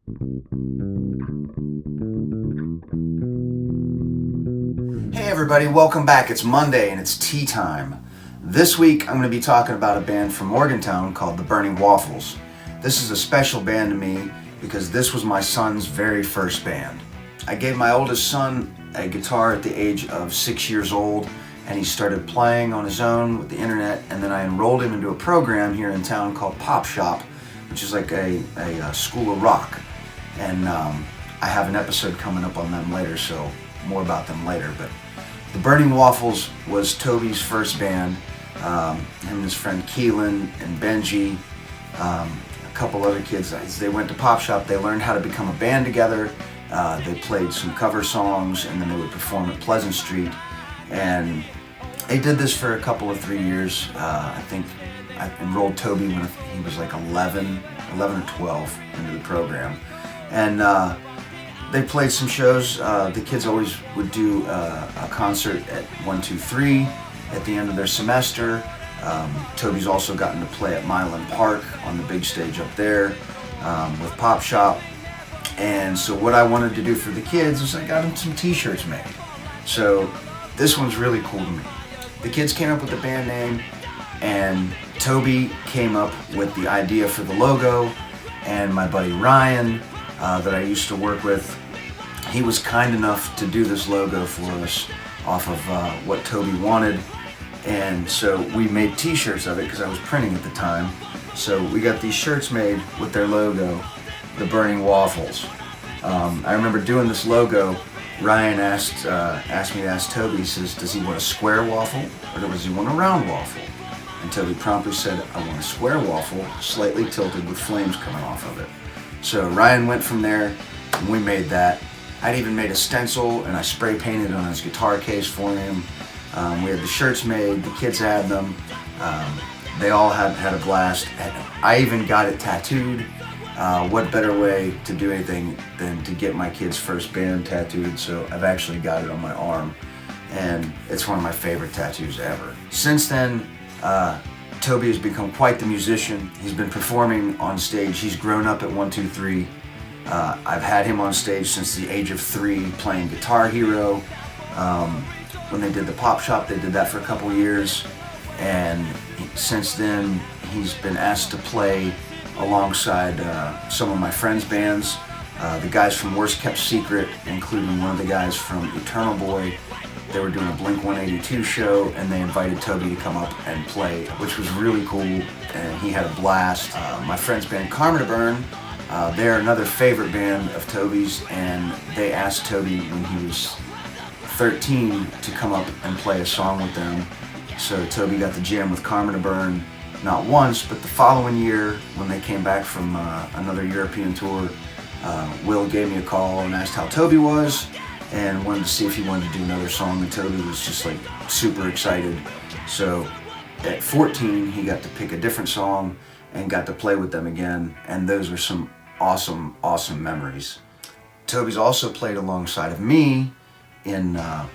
Hey everybody, welcome back. It's Monday and it's tea time. This week I'm going to be talking about a band from Morgantown called the Burning Waffles. This is a special band to me because this was my son's very first band. I gave my oldest son a guitar at the age of 6 years old, and he started playing on his own with the internet, and then I enrolled him into a program here in town called Pop Shop, which is like a school of rock. And I have an episode coming up on them later, so more about them later. But the Burning Waffles was Toby's first band. Him and his friend Keelan and Benji, a couple other kids. As they went to Pop Shop, they learned how to become a band together. They played some cover songs, and then they would perform at Pleasant Street. And they did this for a couple of 3 years. I think I enrolled Toby when he was like 11 or 12 into the program. And they played some shows. The kids always would do a concert at 123 at the end of their semester. Toby's also gotten to play at Milan Park on the big stage up there with Pop Shop. And so what I wanted to do for the kids is I got them some t-shirts made. So this one's really cool to me. The kids came up with the band name, and Toby came up with the idea for the logo, and my buddy Ryan, that I used to work with, he was kind enough to do this logo for us off of what Toby wanted. And so we made t-shirts of it because I was printing at the time. So we got these shirts made with their logo, the Burning Waffles. I remember doing this logo. Ryan asked me to ask Toby, he says, does he want a square waffle or does he want a round waffle? And Toby promptly said, I want a square waffle, slightly tilted with flames coming off of it. So Ryan went from there, and we made that. I'd even made a stencil, and I spray painted on his guitar case for him. We had the shirts made, the kids had them. They all had a blast. I even got it tattooed. What better way to do anything than to get my kid's first band tattooed? So I've actually got it on my arm, and it's one of my favorite tattoos ever. Since then, Toby has become quite the musician. He's been performing on stage. He's grown up at 123. I've had him on stage since the age of 3 playing Guitar Hero. When they did the Pop Shop, they did that for a couple years, and since then he's been asked to play alongside some of my friends' bands. The guys from Worst Kept Secret, including one of the guys from Eternal Boy. They were doing a Blink-182 show, and they invited Toby to come up and play, which was really cool, and he had a blast. My friend's band, Karma to Burn, they're another favorite band of Toby's, and they asked Toby when he was 13 to come up and play a song with them. So Toby got to jam with Karma to Burn not once, but the following year when they came back from another European tour, Will gave me a call and asked how Toby was and wanted to see if he wanted to do another song, and Toby was just like super excited. So at 14 he got to pick a different song and got to play with them again, and those were some awesome memories. Toby's also played alongside of me in a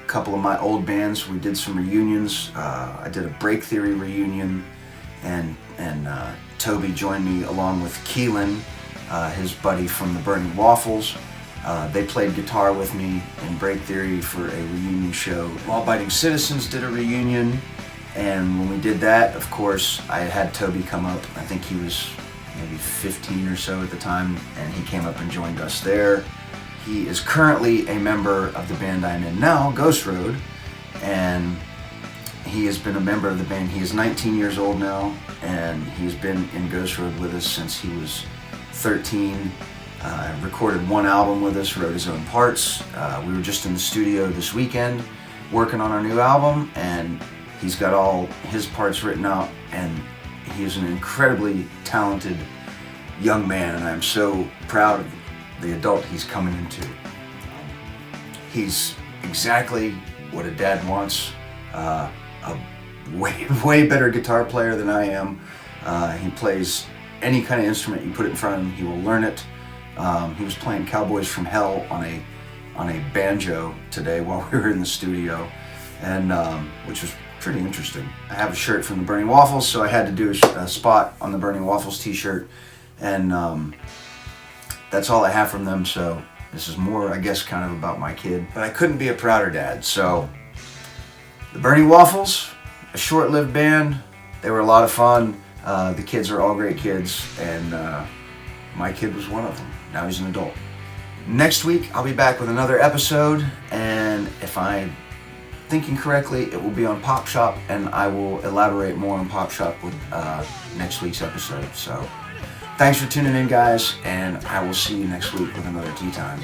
couple of my old bands. We did some reunions. I did a Break Theory reunion, and Toby joined me along with Keelan, his buddy from the Burning Waffles. They played guitar with me in Break Theory for a reunion show. Law Abiding Citizens did a reunion, and when we did that, of course, I had Toby come up. I think he was maybe 15 or so at the time, and he came up and joined us there. He is currently a member of the band I'm in now, Ghost Road, and he has been a member of the band. He is 19 years old now, and he's been in Ghost Road with us since he was 13. Recorded one album with us, wrote his own parts. We were just in the studio this weekend working on our new album, and he's got all his parts written out, and he is an incredibly talented young man, and I'm so proud of the adult he's coming into. He's exactly what a dad wants, a way better guitar player than I am. He plays any kind of instrument you put it in front of him, he will learn it. He was playing Cowboys from Hell on a banjo today while we were in the studio, and which was pretty interesting. I have a shirt from the Burning Waffles, so I had to do a spot on the Burning Waffles t-shirt, and that's all I have from them, so this is more, I guess, kind of about my kid. But I couldn't be a prouder dad. So the Burning Waffles, a short-lived band. They were a lot of fun. The kids are all great kids, and my kid was one of them. Now he's an adult. Next week, I'll be back with another episode, and if I'm thinking correctly, it will be on Pop Shop, and I will elaborate more on Pop Shop with next week's episode. So thanks for tuning in, guys, and I will see you next week with another Tea Time.